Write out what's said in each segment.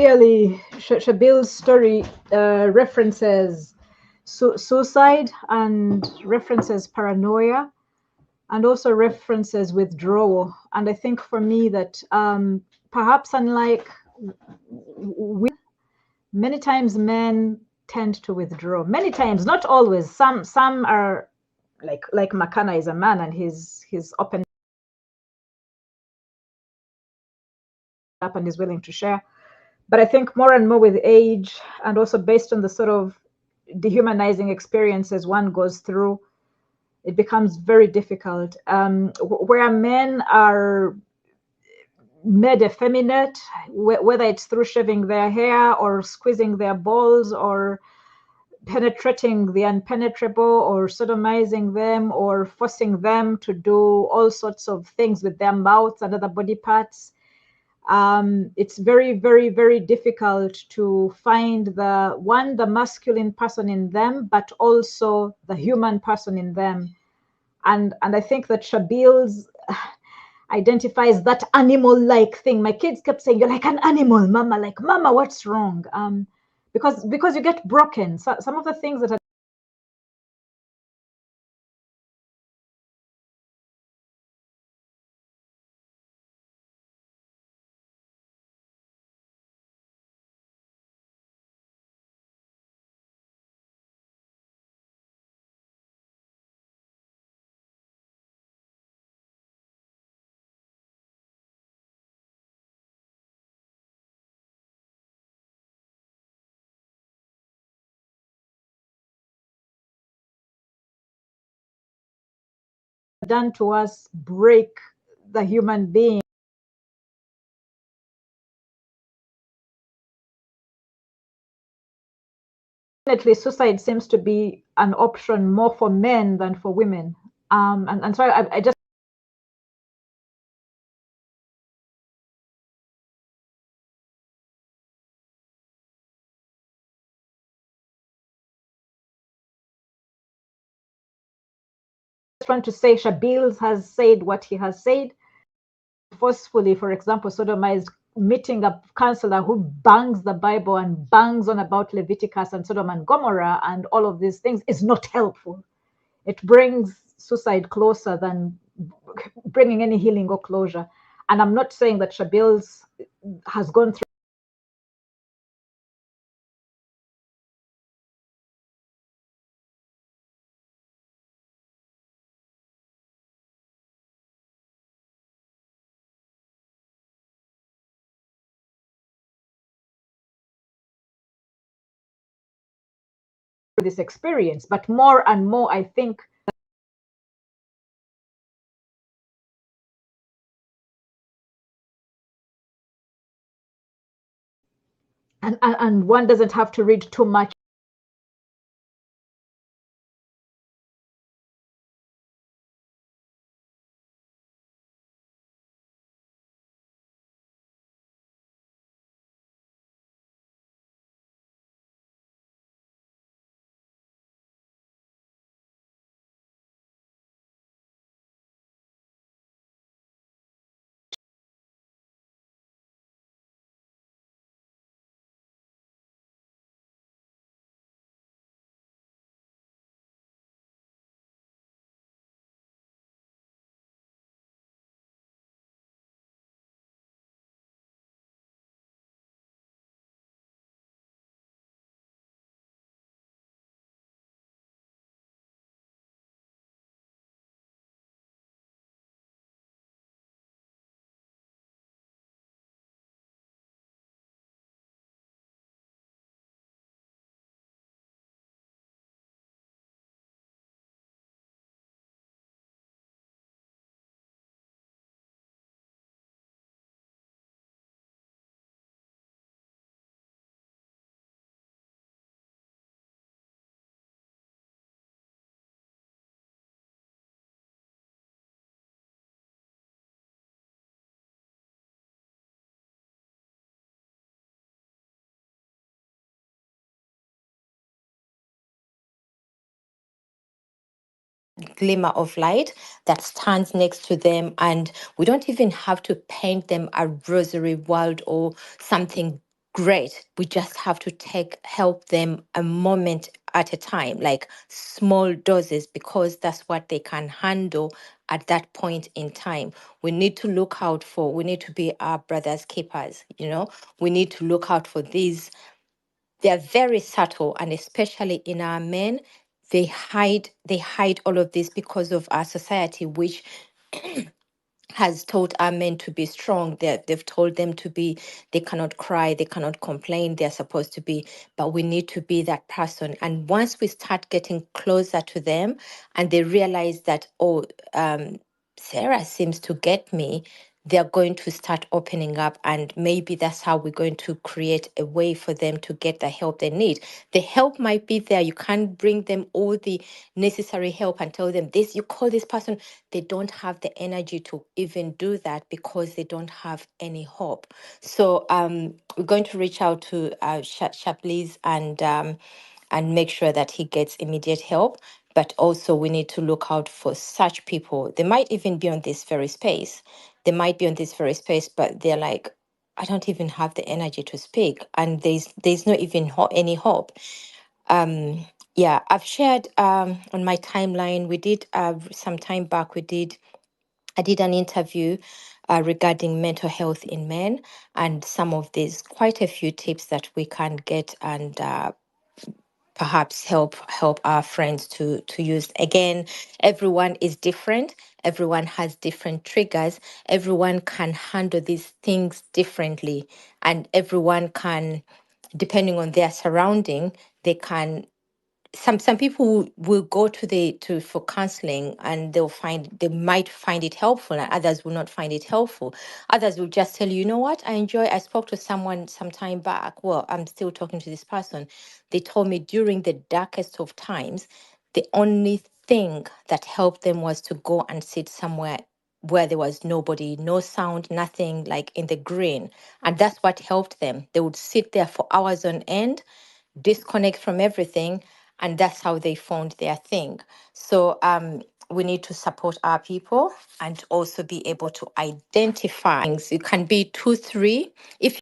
clearly, Shabil's story references suicide and references paranoia and also references withdrawal. And I think for me that perhaps unlike many times men tend to withdraw. Many times, not always. Some are like Makana is a man and he's open up and is willing to share. But I think more and more with age and also based on the sort of dehumanizing experiences one goes through, it becomes very difficult. Where men are made effeminate, whether it's through shaving their hair or squeezing their balls or penetrating the unpenetrable or sodomizing them or forcing them to do all sorts of things with their mouths and other body parts. It's very, very, very difficult to find the masculine person in them, but also the human person in them. And I think that Shabil's identifies that animal-like thing. My kids kept saying, "You're like an animal, Mama." Like, Mama, what's wrong? Because you get broken. So, some of the things that are done to us break the human being. Definitely, suicide seems to be an option more for men than for women. And so I just want to say Shabil has said what he has said. Forcefully, for example, sodomized, meeting a counselor who bangs the Bible and bangs on about Leviticus and Sodom and Gomorrah and all of these things is not helpful. It brings suicide closer than bringing any healing or closure. And I'm not saying that Shabil's has gone through. This experience, but more and more, I think and one doesn't have to read too much glimmer of light that stands next to them, and we don't even have to paint them a rosary world or something great. We just have to help them a moment at a time, like small doses, because that's what they can handle at that point in time. We need to look out for, we need to be our brother's keepers, we need to look out for these. They're very subtle, and especially in our men, they hide all of this because of our society, which has taught our men to be strong. They've told them to be, they cannot cry, they cannot complain, they're supposed to be, but we need to be that person. And once we start getting closer to them and they realize that, oh, Sarah seems to get me, they're going to start opening up. And maybe that's how we're going to create a way for them to get the help they need. The help might be there. You can't bring them all the necessary help and tell them this, you call this person. They don't have the energy to even do that because they don't have any hope. So we're going to reach out to Shapliz and make sure that he gets immediate help. But also we need to look out for such people. They might even be on this very space. They might be on this very space, but they're like, I don't even have the energy to speak, and there's not even any hope. Yeah, I've shared on my timeline. We did some time back. I did an interview regarding mental health in men, and some of these, quite a few tips that we can get and perhaps help our friends to use. Again, everyone is different. Everyone has different triggers. Everyone can handle these things differently, and everyone can, depending on their surrounding, they can, some people will go to for counseling, and they might find it helpful, and others will not find it helpful. Others will just tell you, you know what, I spoke to someone some time back. Well, I'm still talking to this person. They told me during the darkest of times, the only thing that helped them was to go and sit somewhere where there was nobody, no sound, nothing, like in the green. And that's what helped them. They would sit there for hours on end, disconnect from everything, and that's how they found their thing. So we need to support our people and also be able to identify things. It can be 2 3 if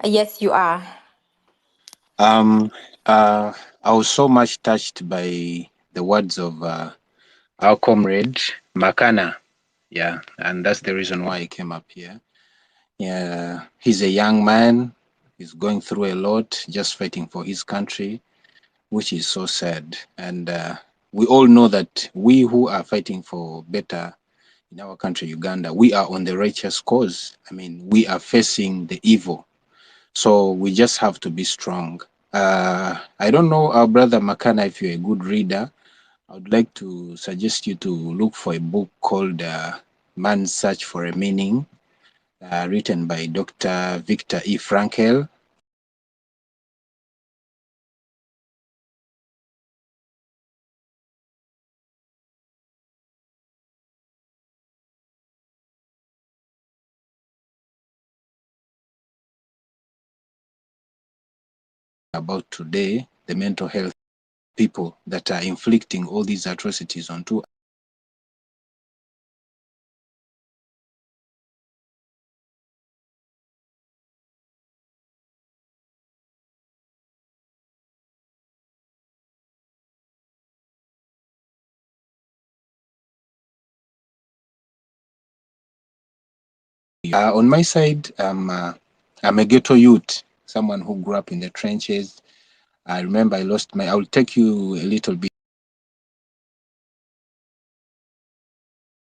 yes, you are. Um, I was so much touched by the words of our comrade Makana. Yeah, and that's the reason why I came up here. Yeah, he's a young man. He's going through a lot, just fighting for his country, which is so sad. And we all know that we who are fighting for better in our country, Uganda, we are on the righteous cause. I mean, we are facing the evil. So we just have to be strong. I don't know, our brother Makana, if you're a good reader, I would like to suggest you to look for a book called Man's Search for a Meaning, written by Dr. Viktor E. Frankl. About today, the mental health people that are inflicting all these atrocities onto On my side, I'm a ghetto youth, someone who grew up in the trenches. I remember I will take you a little bit